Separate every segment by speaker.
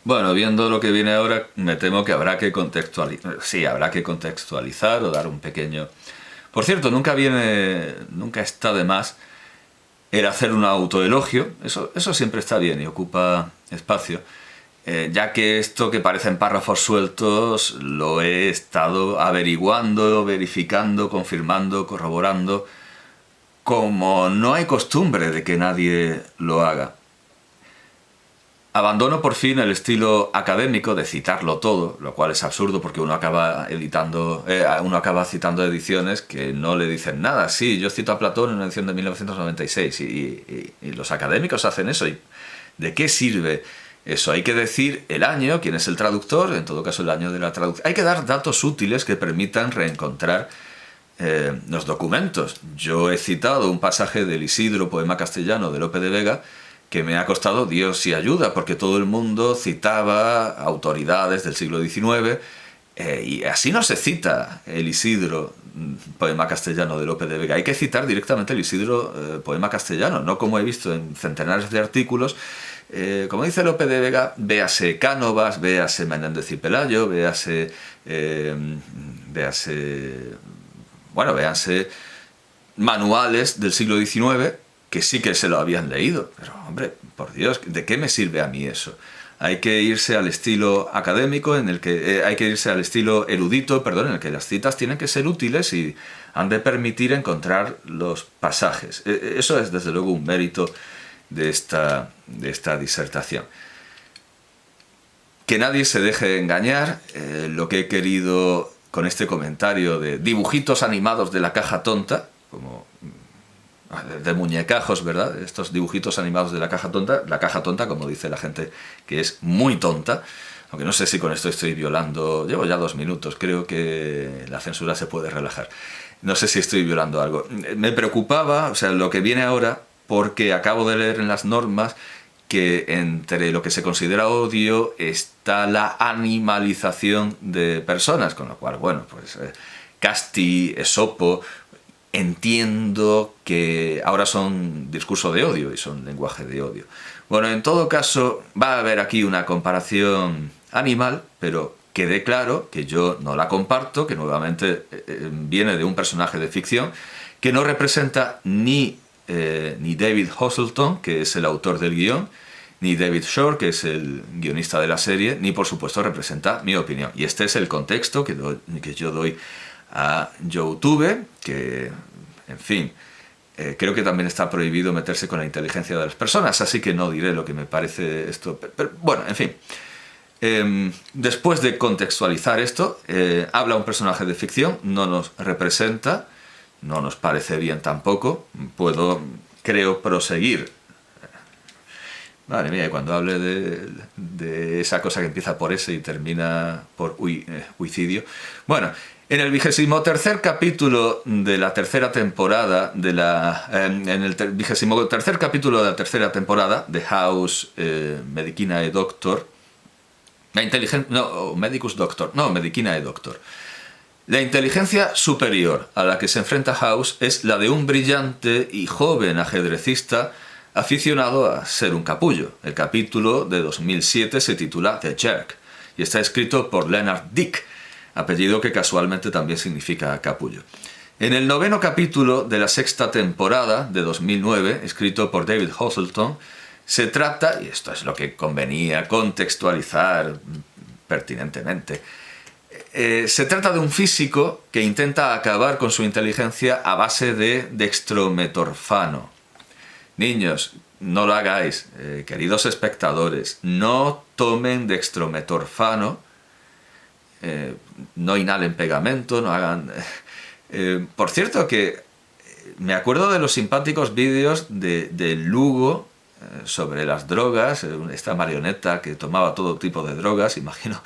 Speaker 1: Bueno, viendo lo que viene ahora, me temo que habrá que contextualizar. Sí, habrá que contextualizar o dar un pequeño. Por cierto, nunca está de más el hacer un autoelogio. Eso siempre está bien y ocupa espacio. Ya que esto que parecen párrafos sueltos lo he estado averiguando, verificando, confirmando, corroborando, como no hay costumbre de que nadie lo haga. Abandono por fin el estilo académico de citarlo todo, lo cual es absurdo porque uno acaba citando ediciones que no le dicen nada. Sí, yo cito a Platón en una edición de 1996 y los académicos hacen eso. ¿Y de qué sirve eso? Hay que decir el año, quién es el traductor, en todo caso el año de la traducción. Hay que dar datos útiles que permitan reencontrar los documentos. Yo he citado un pasaje del Isidro, poema castellano de Lope de Vega, que me ha costado Dios y ayuda, porque todo el mundo citaba autoridades del siglo XIX, y así no se cita el Isidro, poema castellano de Lope de Vega. Hay que citar directamente el Isidro, poema castellano, no como he visto en centenares de artículos. Como dice Lope de Vega, véase Cánovas, véase Menéndez y Pelayo, véase manuales del siglo XIX que sí que se lo habían leído. Pero, hombre, por Dios, ¿de qué me sirve a mí eso? Hay que irse al estilo académico, hay que irse al estilo erudito, perdón, en el que las citas tienen que ser útiles y han de permitir encontrar los pasajes. Eso es, desde luego, un mérito de esta disertación. Que nadie se deje engañar. Lo que he querido con este comentario de dibujitos animados de la caja tonta, como de muñecajos, ¿verdad? Estos dibujitos animados de la caja tonta, como dice la gente, que es muy tonta, aunque no sé si con esto estoy violando, llevo ya 2 minutos, creo que la censura se puede relajar, no sé si estoy violando algo. Me preocupaba, o sea, lo que viene ahora, porque acabo de leer en las normas que entre lo que se considera odio está la animalización de personas, con lo cual, bueno, pues Casti, Esopo, entiendo que ahora son discurso de odio y son lenguaje de odio. Bueno, en todo caso, va a haber aquí una comparación animal, pero quede claro que yo no la comparto, que nuevamente viene de un personaje de ficción, que no representa ni David Hasselhoff, que es el autor del guión, ni David Shore, que es el guionista de la serie, ni por supuesto representa mi opinión. Y este es el contexto que yo doy a YouTube, que, en fin, creo que también está prohibido meterse con la inteligencia de las personas, así que no diré lo que me parece esto. Pero bueno, en fin. Después de contextualizar esto, habla un personaje de ficción, no nos representa, no nos parece bien tampoco. Creo, proseguir. Madre mía, y cuando hable de esa cosa que empieza por S y termina por huicidio. Bueno, en el 23º capítulo de la tercera temporada en el 23º capítulo de la tercera temporada de House Medicinae Doctor, Medicus Doctor, no, Medicinae Doctor. La inteligencia superior a la que se enfrenta House es la de un brillante y joven ajedrecista aficionado a ser un capullo. El capítulo de 2007 se titula The Jerk y está escrito por Leonard Dick, apellido que casualmente también significa capullo. En el 9º capítulo de la sexta temporada de 2009, escrito por David Hasselhoff, se trata, y esto es lo que convenía contextualizar pertinentemente, se trata de un físico que intenta acabar con su inteligencia a base de dextrometorfano. Niños, no lo hagáis, queridos espectadores, no tomen dextrometorfano, no inhalen pegamento, no hagan... por cierto que me acuerdo de los simpáticos vídeos de Lugo sobre las drogas, esta marioneta que tomaba todo tipo de drogas. Imagino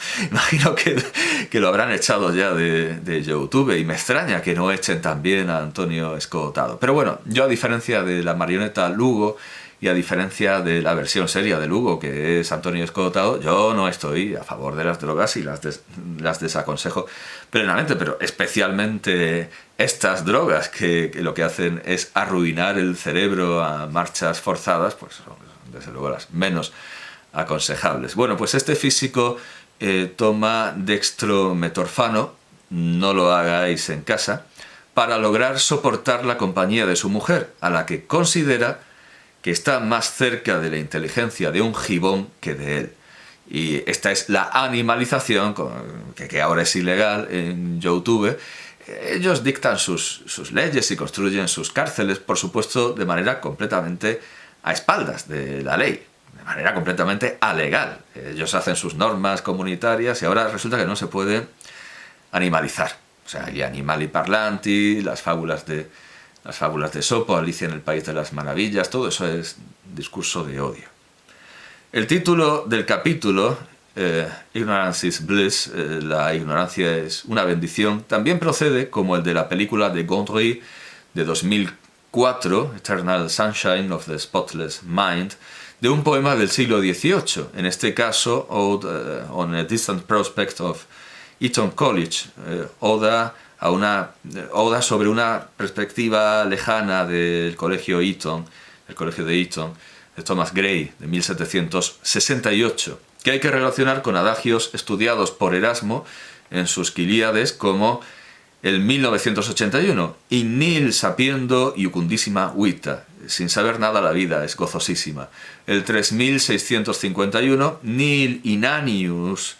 Speaker 1: que lo habrán echado ya de YouTube, y me extraña que no echen también a Antonio Escotado. Pero bueno, yo, a diferencia de la marioneta Lugo y a diferencia de la versión seria de Lugo, que es Antonio Escotado, yo no estoy a favor de las drogas y las desaconsejo plenamente, pero especialmente estas drogas que lo que hacen es arruinar el cerebro a marchas forzadas, pues son desde luego las menos aconsejables. Bueno, pues este físico toma dextrometorfano, no lo hagáis en casa, para lograr soportar la compañía de su mujer, a la que considera que está más cerca de la inteligencia de un gibón que de él. Y esta es la animalización, que ahora es ilegal en YouTube. Ellos dictan sus leyes y construyen sus cárceles, por supuesto, de manera completamente a espaldas de la ley, de manera completamente alegal. Ellos hacen sus normas comunitarias y ahora resulta que no se puede animalizar. O sea, hay Animali Parlanti, las fábulas de Esopo, Alicia en el País de las Maravillas, todo eso es discurso de odio. El título del capítulo, Ignorance is Bliss, la ignorancia es una bendición, también procede, como el de la película de Gondry de 2004, Eternal Sunshine of the Spotless Mind, de un poema del siglo XVIII, en este caso, Ode on a Distant Prospect of Eton College, oda sobre una perspectiva lejana del colegio Eton, el colegio de Eton, de Thomas Gray, de 1768, que hay que relacionar con adagios estudiados por Erasmo en sus Quilíades como el 1981, in nihil sapiendo iucundissima vita, sin saber nada la vida es gozosísima. El 3651, nihil inanius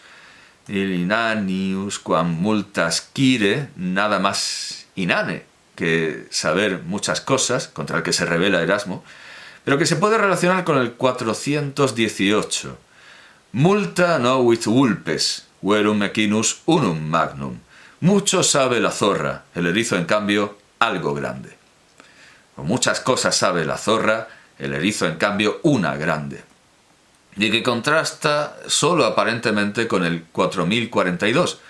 Speaker 1: quam multas quire, nada más inane que saber muchas cosas, contra el que se revela Erasmo, pero que se puede relacionar con el 418. Multa novit vulpes, verum equinus unum magnum. Mucho sabe la zorra, el erizo en cambio algo grande. Con muchas cosas sabe la zorra, el erizo en cambio una grande. Y que contrasta solo aparentemente con el 4042.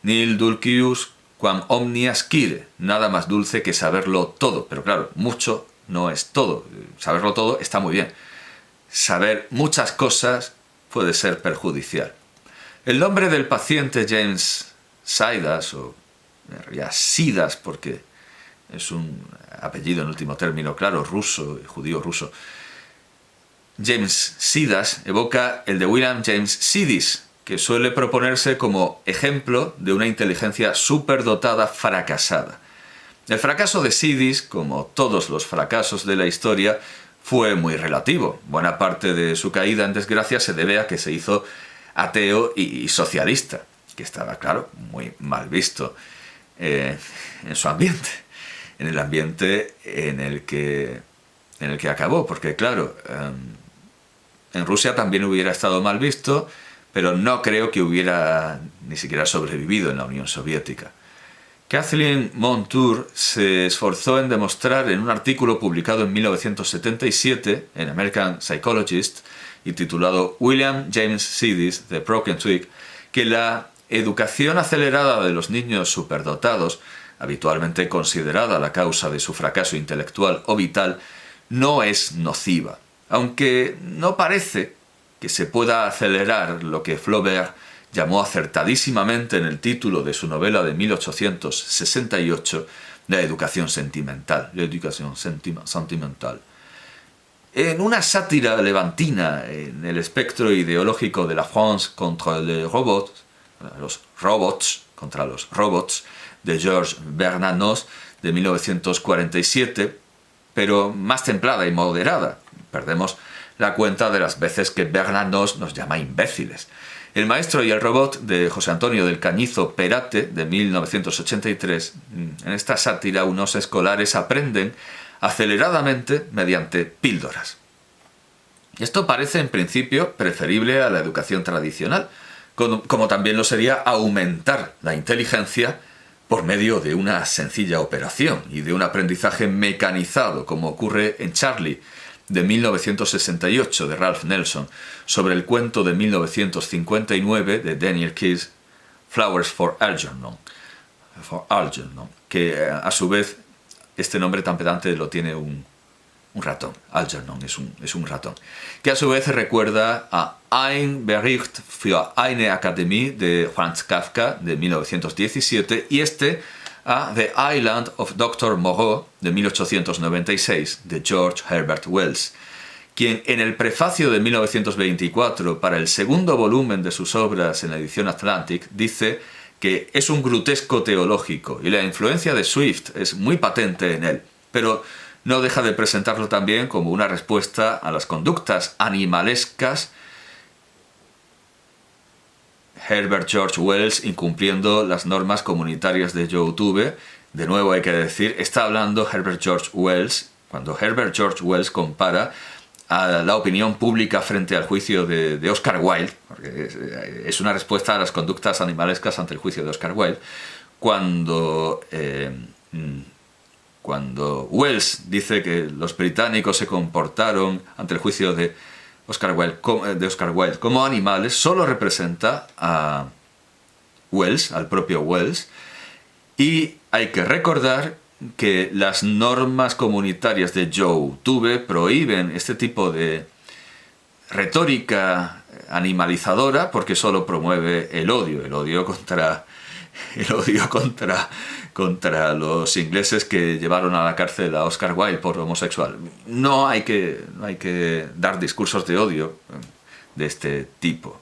Speaker 1: Nil dulcius quam omnia scire, nada más dulce que saberlo todo. Pero claro, mucho no es todo. Saberlo todo está muy bien. Saber muchas cosas puede ser perjudicial. El nombre del paciente James Sidas, o en realidad Sidas, porque es un apellido en último término, claro, ruso, judío ruso. James Sidas evoca el de William James Sidis, que suele proponerse como ejemplo de una inteligencia superdotada fracasada. El fracaso de Sidis, como todos los fracasos de la historia, fue muy relativo. Buena parte de su caída en desgracia se debe a que se hizo ateo y socialista, que estaba, claro, muy mal visto en su ambiente, en el ambiente en el que acabó, porque claro, en Rusia también hubiera estado mal visto, pero no creo que hubiera ni siquiera sobrevivido en la Unión Soviética. Kathleen Montour se esforzó en demostrar en un artículo publicado en 1977 en American Psychologist y titulado William James Sidis, The Broken Twig, que la educación acelerada de los niños superdotados, habitualmente considerada la causa de su fracaso intelectual o vital, no es nociva, aunque no parece que se pueda acelerar lo que Flaubert llamó acertadísimamente en el título de su novela de 1868, la educación sentimental, sentimental. En una sátira levantina en el espectro ideológico de la France contra los robots, de Georges Bernanos, de 1947, pero más templada y moderada. Perdemos la cuenta de las veces que Bernanos nos llama imbéciles. El maestro y el robot, de José Antonio del Cañizo Perate, de 1983, en esta sátira unos escolares aprenden aceleradamente mediante píldoras. Esto parece en principio preferible a la educación tradicional, como también lo sería aumentar la inteligencia por medio de una sencilla operación y de un aprendizaje mecanizado, como ocurre en Charlie, de 1968, de Ralph Nelson, sobre el cuento de 1959 de Daniel Keyes, Flowers for Algernon, que a su vez este nombre tan pedante lo tiene un ratón. Algernon es un ratón, que a su vez recuerda a Ein Bericht für eine Akademie de Franz Kafka de 1917 y a The Island of Dr. Moreau de 1896 de George Herbert Wells, quien en el prefacio de 1924 para el segundo volumen de sus obras en la edición Atlantic dice que es un grutesco teológico y la influencia de Swift es muy patente en él, pero no deja de presentarlo también como una respuesta a las conductas animalescas. Herbert George Wells incumpliendo las normas comunitarias de YouTube. De nuevo hay que decir, está hablando Herbert George Wells, cuando Herbert George Wells compara a la opinión pública frente al juicio de Oscar Wilde, porque es una respuesta a las conductas animalescas ante el juicio de Oscar Wilde, cuando Wells dice que los británicos se comportaron ante el juicio de Oscar Wilde como animales, solo representa a Wells, al propio Wells, y hay que recordar que las normas comunitarias de YouTube prohíben este tipo de retórica animalizadora porque solo promueve el odio contra los ingleses que llevaron a la cárcel a Oscar Wilde por homosexual. No hay que dar discursos de odio de este tipo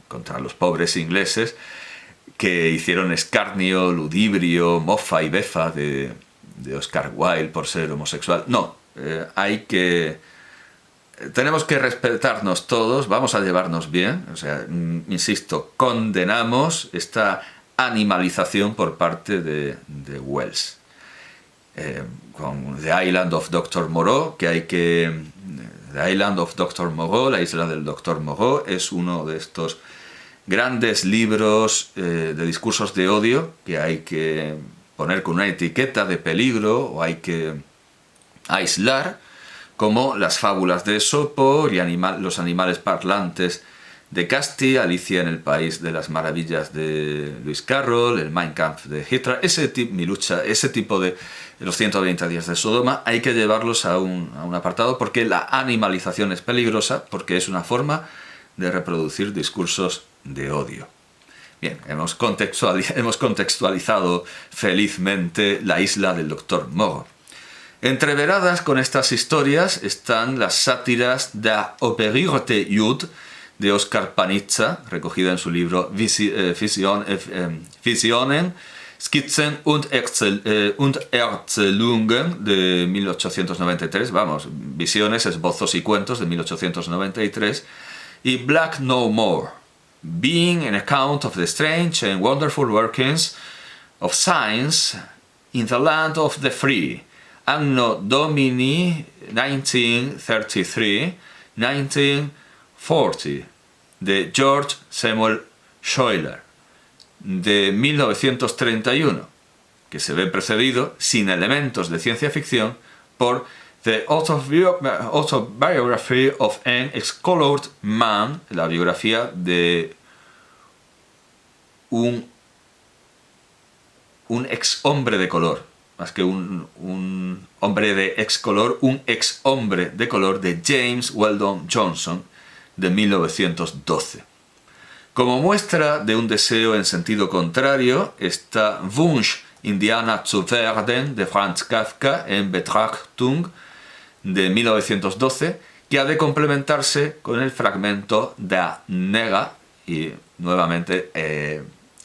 Speaker 1: contra los pobres ingleses que hicieron escarnio, ludibrio, mofa y befa de Oscar Wilde por ser homosexual. No, tenemos que respetarnos todos, vamos a llevarnos bien. O sea, insisto, condenamos esta animalización por parte de Wells. Con The Island of Dr. Moreau, The Island of Dr. Moreau, la isla del Dr. Moreau, es uno de estos grandes libros de discursos de odio que hay que poner con una etiqueta de peligro o hay que aislar, como las fábulas de Esopo y los animales parlantes de Casti, Alicia en el País de las Maravillas de Lewis Carroll, el Mein Kampf de Hitler, ese tipo de los 120 días de Sodoma, hay que llevarlos a un apartado porque la animalización es peligrosa, porque es una forma de reproducir discursos de odio. Bien, hemos contextualizado felizmente la isla del Dr. Moreau. Entreveradas con estas historias están las sátiras Der operierte Jude de Oskar Panizza, recogida en su libro Visionen, Skizzen und Erzählungen de 1893, Visiones, Esbozos y Cuentos de 1893, y Black No More, being an account of the strange and wonderful workings of science in the land of the free, Anno Domini 1933-1940, de George Samuel Schuyler, de 1931, que se ve precedido, sin elementos de ciencia ficción, por The Autobiography of an Ex-Colored Man, la biografía de un ex-hombre de color, más que un hombre de ex-color, un ex-hombre de color de James Weldon Johnson, de 1912. Como muestra de un deseo en sentido contrario está Wunsch, Indianer zu werden, de Franz Kafka, en Betrachtung, de 1912, que ha de complementarse con el fragmento Der Neger, y nuevamente,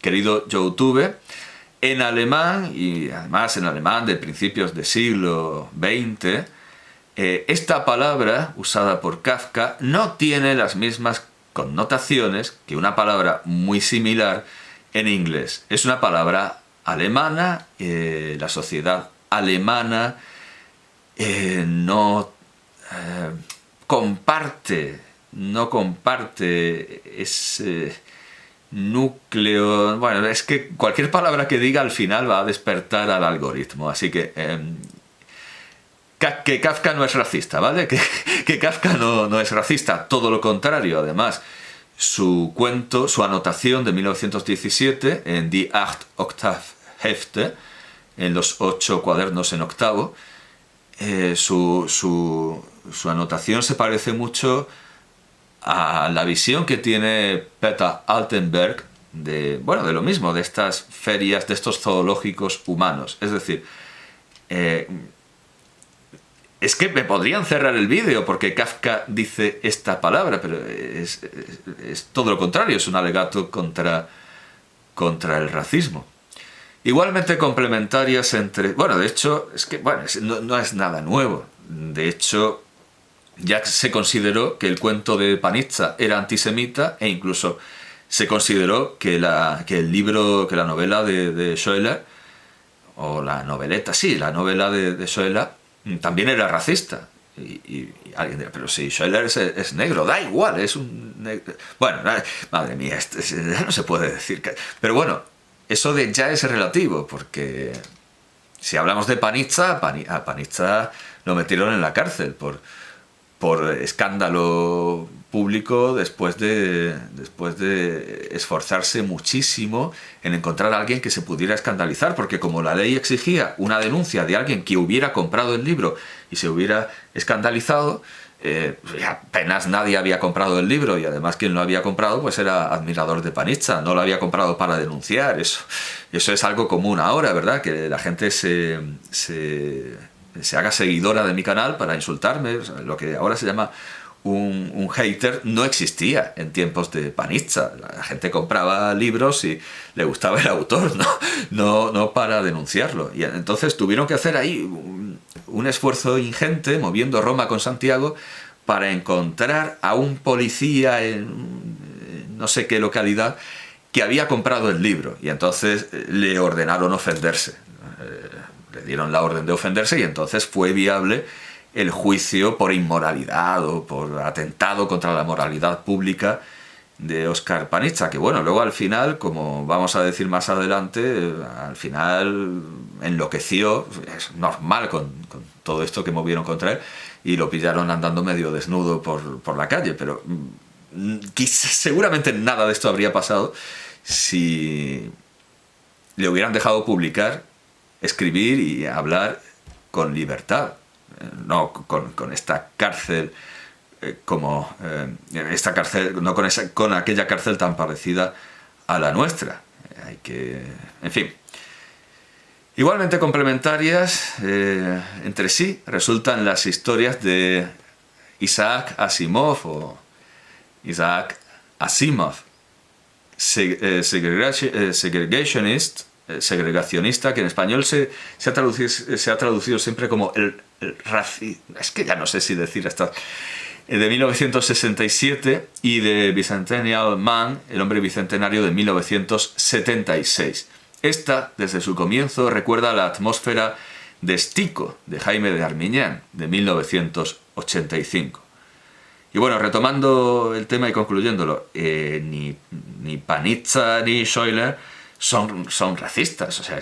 Speaker 1: querido YouTube, en alemán, y además en alemán de principios del siglo XX, esta palabra usada por Kafka no tiene las mismas connotaciones que una palabra muy similar en inglés. Es una palabra alemana, la sociedad alemana no comparte ese núcleo. Bueno, es que cualquier palabra que diga al final va a despertar al algoritmo, así que Kafka no es racista, ¿vale? Que Kafka no es racista, todo lo contrario. Además, su anotación de 1917 en Die 8 Octavhefte, en los 8 cuadernos en octavo, su anotación se parece mucho a la visión que tiene Peter Altenberg de lo mismo, de estas ferias, de estos zoológicos humanos. Es decir, es que me podrían cerrar el vídeo porque Kafka dice esta palabra, pero es todo lo contrario, es un alegato contra el racismo. Igualmente complementarias entre... Bueno, de hecho, es que bueno, no es nada nuevo. De hecho, ya se consideró que el cuento de Panizza era antisemita e incluso se consideró que la novela de Schoeller, o la noveleta, sí, la novela de Schoeller, también era racista. Y alguien dirá, pero si Schoeller es negro, da igual, es un negro. Bueno, madre mía, ya no se puede decir. Pero bueno, eso de ya es relativo, porque si hablamos de Panizza, a Panizza lo metieron en la cárcel por escándalo público después de esforzarse muchísimo en encontrar a alguien que se pudiera escandalizar, porque como la ley exigía una denuncia de alguien que hubiera comprado el libro y se hubiera escandalizado, apenas nadie había comprado el libro, y además quien lo había comprado pues era admirador de Panizza, no lo había comprado para denunciar. Eso es algo común ahora, ¿verdad? Que la gente se haga seguidora de mi canal para insultarme. O sea, lo que ahora se llama un hater no existía en tiempos de Panizza. La gente compraba libros y le gustaba el autor, no para denunciarlo. Y entonces tuvieron que hacer ahí un esfuerzo ingente, moviendo Roma con Santiago, para encontrar a un policía en no sé qué localidad que había comprado el libro. Y entonces le ordenaron ofenderse. Le dieron la orden de ofenderse y entonces fue viable el juicio por inmoralidad o por atentado contra la moralidad pública de Óscar Panizza, que bueno, luego al final, como vamos a decir más adelante, al final enloqueció, es normal con todo esto que movieron contra él, y lo pillaron andando medio desnudo por la calle, pero seguramente nada de esto habría pasado si le hubieran dejado publicar, escribir y hablar con libertad, no con esta cárcel esta cárcel, no con aquella cárcel tan parecida a la nuestra. En fin. Igualmente complementarias entre sí resultan las historias de Isaac Asimov o Isaac Asimov, segregacionista, que en español se ha traducido siempre como el racismo. Es que ya no sé si decir hasta... de 1967, y de Bicentennial Man, el hombre bicentenario, de 1976. Esta, desde su comienzo, recuerda la atmósfera de Stico, de Jaime de Armiñán, de 1985. Y bueno, retomando el tema y concluyéndolo, ni Panizza ni Schoeller son racistas. O sea,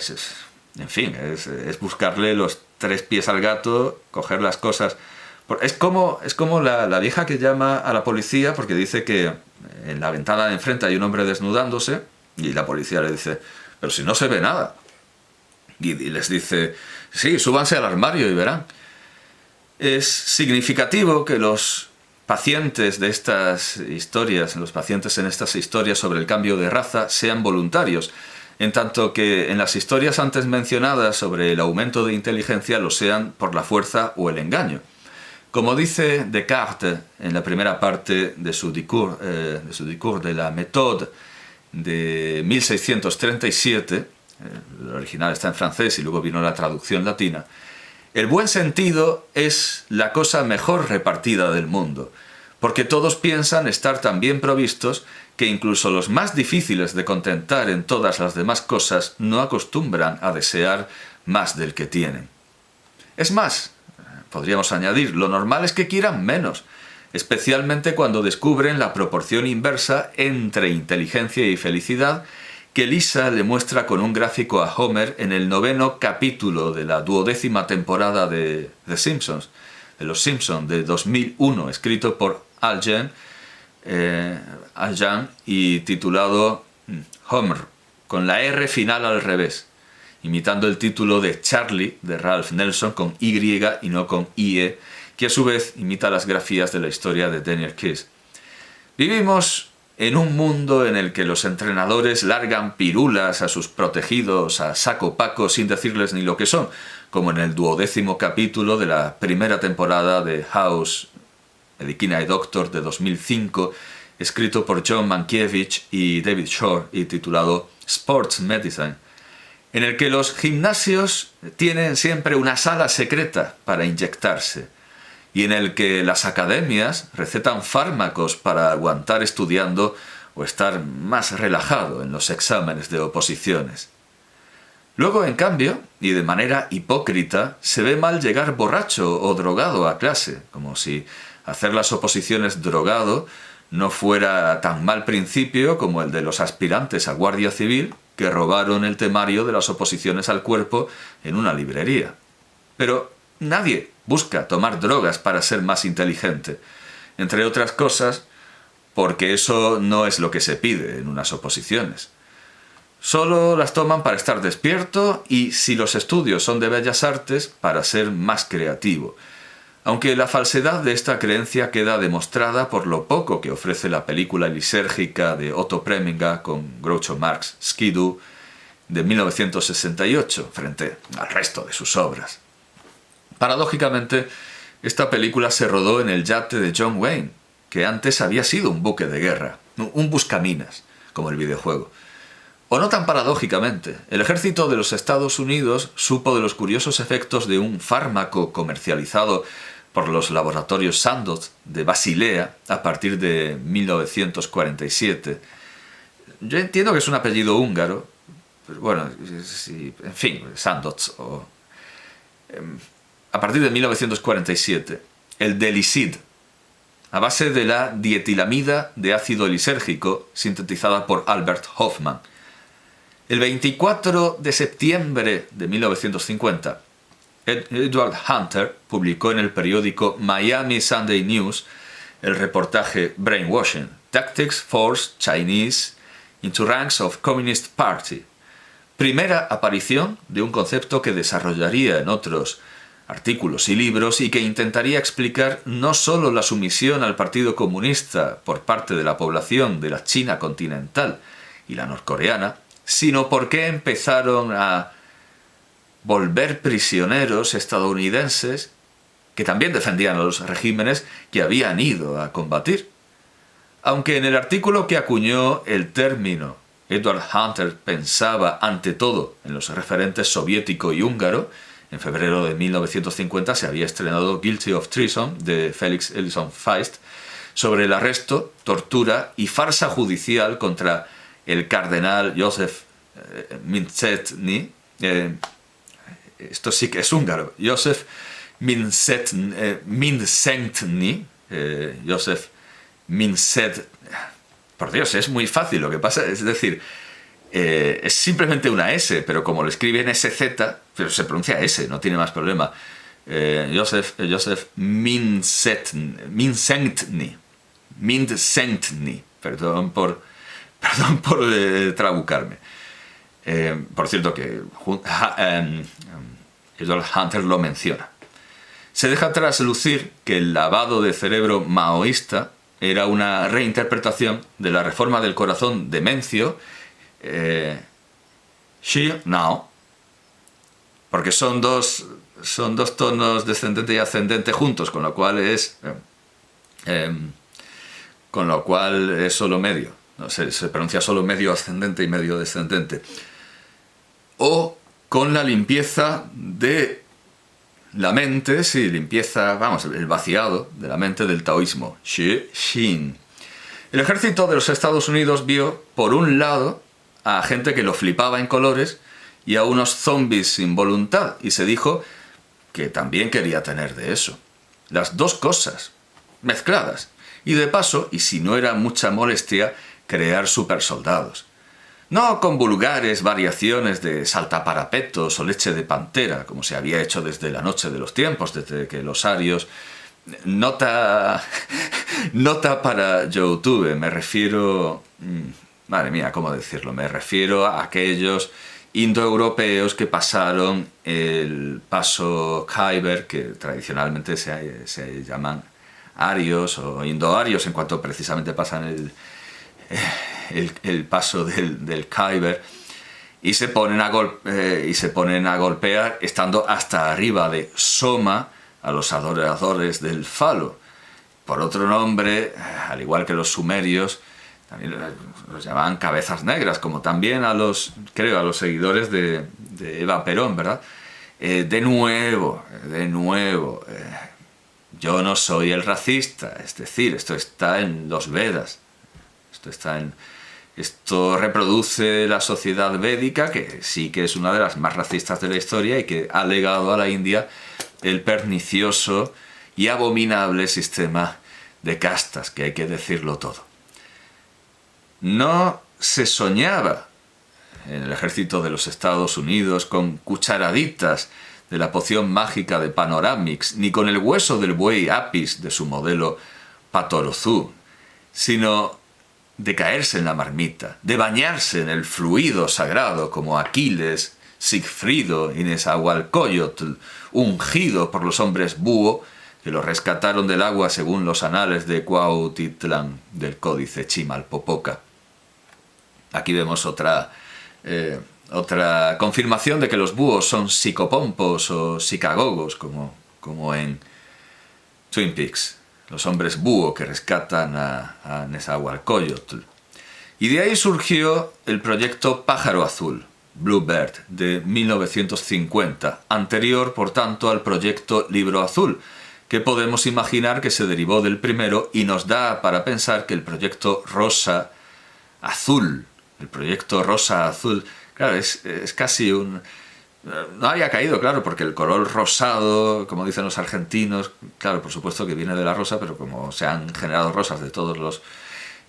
Speaker 1: en fin, es buscarle los tres pies al gato, coger las cosas... Es como la vieja que llama a la policía porque dice que en la ventana de enfrente hay un hombre desnudándose, y la policía le dice, pero si no se ve nada. Y les dice, sí, súbanse al armario y verán. Es significativo que los pacientes de estas historias, los pacientes en estas historias sobre el cambio de raza, sean voluntarios, en tanto que en las historias antes mencionadas sobre el aumento de inteligencia lo sean por la fuerza o el engaño. Como dice Descartes en la primera parte de su Discours de la méthode de 1637, el original está en francés y luego vino la traducción latina, el buen sentido es la cosa mejor repartida del mundo, porque todos piensan estar tan bien provistos que incluso los más difíciles de contentar en todas las demás cosas no acostumbran a desear más del que tienen. Es más, podríamos añadir, lo normal es que quieran menos, especialmente cuando descubren la proporción inversa entre inteligencia y felicidad que Lisa le muestra con un gráfico a Homer en el 9º capítulo de la 12ª temporada de Los Simpson de 2001, escrito por Al Jean y titulado Homer, con la R final al revés, imitando el título de Charlie de Ralph Nelson con Y y no con IE, que a su vez imita las grafías de la historia de Daniel Keyes. Vivimos en un mundo en el que los entrenadores largan pirulas a sus protegidos a saco paco sin decirles ni lo que son, como en el 12º capítulo de la primera temporada de House, Medicine Eye Doctor de 2005, escrito por John Mankiewicz y David Shore y titulado Sports Medicine, en el que los gimnasios tienen siempre una sala secreta para inyectarse y en el que las academias recetan fármacos para aguantar estudiando o estar más relajado en los exámenes de oposiciones. Luego, en cambio, y de manera hipócrita, se ve mal llegar borracho o drogado a clase, como si hacer las oposiciones drogado no fuera tan mal principio como el de los aspirantes a Guardia Civil que robaron el temario de las oposiciones al cuerpo en una librería. Pero nadie busca tomar drogas para ser más inteligente, entre otras cosas porque eso no es lo que se pide en unas oposiciones. Solo las toman para estar despierto y, si los estudios son de bellas artes, para ser más creativo. Aunque la falsedad de esta creencia queda demostrada por lo poco que ofrece la película lisérgica de Otto Preminger con Groucho Marx, Skidoo, de 1968, frente al resto de sus obras. Paradójicamente, esta película se rodó en el yate de John Wayne, que antes había sido un buque de guerra, un buscaminas, como el videojuego. O no tan paradójicamente, el ejército de los Estados Unidos supo de los curiosos efectos de un fármaco comercializado por los laboratorios Sandoz de Basilea a partir de 1947. Yo entiendo que es un apellido húngaro, pero bueno, sí, en fin, Sandoz. A partir de 1947, el Delicid, a base de la dietilamida de ácido lisérgico sintetizada por Albert Hofmann. El 24 de septiembre de 1950, Edward Hunter publicó en el periódico Miami Sunday News el reportaje Brainwashing: Tactics Force Chinese into Ranks of Communist Party, primera aparición de un concepto que desarrollaría en otros artículos y libros y que intentaría explicar no solo la sumisión al Partido Comunista por parte de la población de la China continental y la norcoreana, sino por qué empezaron a volver prisioneros estadounidenses que también defendían a los regímenes que habían ido a combatir. Aunque en el artículo que acuñó el término Edward Hunter pensaba ante todo en los referentes soviético y húngaro, en febrero de 1950 se había estrenado Guilty of Treason de Felix Ellison Feist sobre el arresto, tortura y farsa judicial contra el cardenal József Mindszenty, esto sí que es húngaro, József Mindszenty, József Mindszenty, por Dios, es muy fácil, lo que pasa es decir, es simplemente una S, pero como lo escriben SZ, pero se pronuncia S, no tiene más problema. József Mindszenty, perdón por trabucarme. Por cierto que Edward Hunter lo menciona. Se deja traslucir que el lavado de cerebro maoísta era una reinterpretación de la reforma del corazón de Mencio, Shi Nao, porque son dos tonos descendente y ascendente juntos, con lo cual es solo medio, no se pronuncia solo medio ascendente y medio descendente. O con la limpieza de la mente, sí, el vaciado de la mente del taoísmo, Shi Xin. El ejército de los Estados Unidos vio, por un lado, a gente que lo flipaba en colores y a unos zombies sin voluntad, y se dijo que también quería tener de eso. Las dos cosas, mezcladas. Y de paso, y si no era mucha molestia, crear supersoldados. No con vulgares variaciones de saltaparapetos o leche de pantera, como se había hecho desde la noche de los tiempos, desde que los arios... Nota para YouTube, me refiero... Madre mía, ¿cómo decirlo? Me refiero a aquellos indoeuropeos que pasaron el paso Khyber, que tradicionalmente se llaman arios o indoarios en cuanto precisamente pasan el paso del Khyber, y se ponen a golpear estando hasta arriba de Soma a los adoradores del falo. Por otro nombre, al igual que los sumerios, también los llamaban cabezas negras, como también a los seguidores de Eva Perón, ¿verdad? De nuevo, yo no soy el racista, es decir, esto está en los Vedas, esto reproduce la sociedad védica, que sí que es una de las más racistas de la historia y que ha legado a la India el pernicioso y abominable sistema de castas, que hay que decirlo todo. No se soñaba en el ejército de los Estados Unidos con cucharaditas de la poción mágica de Panoramix, ni con el hueso del buey Apis de su modelo Patorozú, sino de caerse en la marmita, de bañarse en el fluido sagrado como Aquiles, Sigfrido y Nezahualcóyotl, ungido por los hombres búho que lo rescataron del agua según los anales de Cuautitlán del Códice Chimalpopoca. Aquí vemos otra confirmación de que los búhos son psicopompos o psicagogos, como en Twin Peaks, los hombres búho que rescatan a Nezahualcóyotl. Y de ahí surgió el proyecto Pájaro Azul, Bluebird, de 1950, anterior, por tanto, al proyecto Libro Azul, que podemos imaginar que se derivó del primero y nos da para pensar que el proyecto Rosa Azul, claro, es casi un... No había caído, claro, porque el color rosado, como dicen los argentinos, claro, por supuesto que viene de la rosa, pero como se han generado rosas de todos los...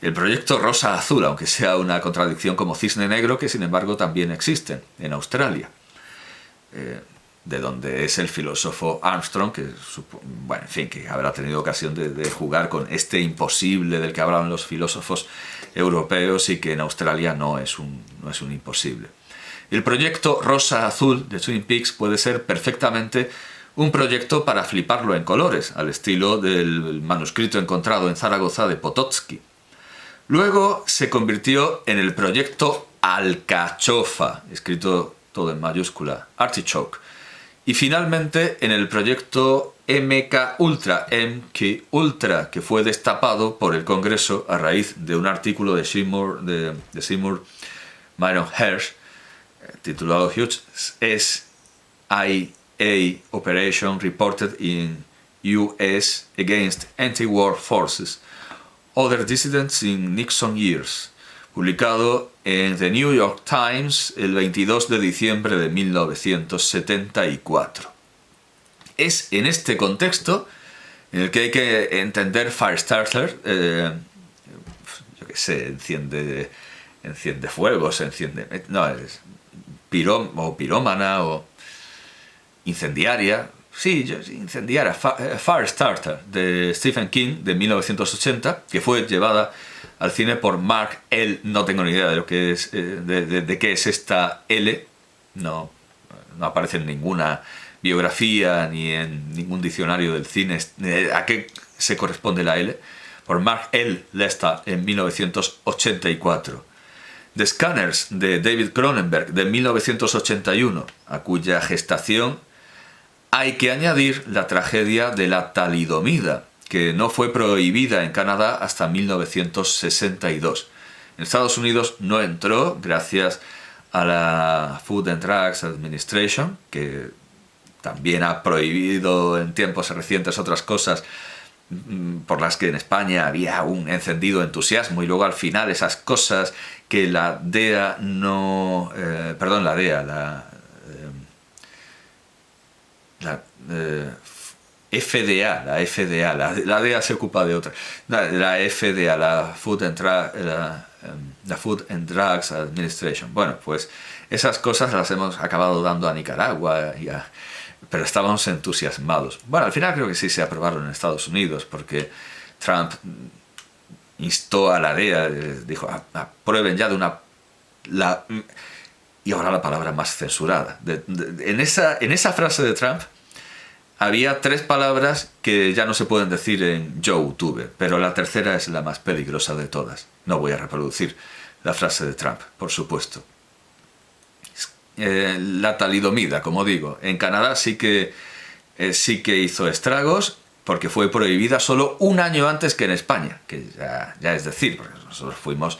Speaker 1: El proyecto Rosa Azul, aunque sea una contradicción como cisne negro, que sin embargo también existen en Australia, de donde es el filósofo Armstrong, que, bueno, en fin, que habrá tenido ocasión de jugar con este imposible del que hablaban los filósofos europeos y que en Australia no es un imposible. El proyecto Rosa Azul de Twin Peaks puede ser perfectamente un proyecto para fliparlo en colores, al estilo del manuscrito encontrado en Zaragoza de Potocki. Luego se convirtió en el proyecto Alcachofa, escrito todo en mayúscula, Artichoke, y finalmente en el proyecto MK Ultra, que fue destapado por el Congreso a raíz de un artículo de Seymour Myron Hersh, titulado Huge SIA Operation Reported in US Against Anti-War Forces, Other Dissidents in Nixon Years, publicado en The New York Times el 22 de diciembre de 1974. Es en este contexto en el que hay que entender Firestarter, yo qué sé, enciende fuegos, pirómana o incendiaria. Sí, incendiaria, Firestarter, de Stephen King, de 1980, que fue llevada al cine por Mark L. No tengo ni idea de lo que es, de qué es esta L. No aparece en ninguna biografía ni en ningún diccionario del cine. ¿A qué se corresponde la L? Por Mark L. Lesta en 1984. The Scanners, de David Cronenberg, de 1981, a cuya gestación hay que añadir la tragedia de la talidomida, que no fue prohibida en Canadá hasta 1962. En Estados Unidos no entró gracias a la Food and Drugs Administration, que también ha prohibido en tiempos recientes otras cosas por las que en España había un encendido entusiasmo, y luego al final esas cosas que la DEA no... FDA, la DEA se ocupa de otra. La FDA, la Food and Drugs Administration. Bueno, pues esas cosas las hemos acabado dando a Nicaragua, pero estábamos entusiasmados. Bueno, al final creo que sí se aprobaron en Estados Unidos, porque Trump instó a la DEA, dijo, aprueben ya y ahora la palabra más censurada. En esa frase de Trump había 3 palabras que ya no se pueden decir en YouTube, pero la tercera es la más peligrosa de todas. No voy a reproducir la frase de Trump, por supuesto. La talidomida, como digo. En Canadá sí que hizo estragos, porque fue prohibida solo un año antes que en España, que ya es decir, porque nosotros fuimos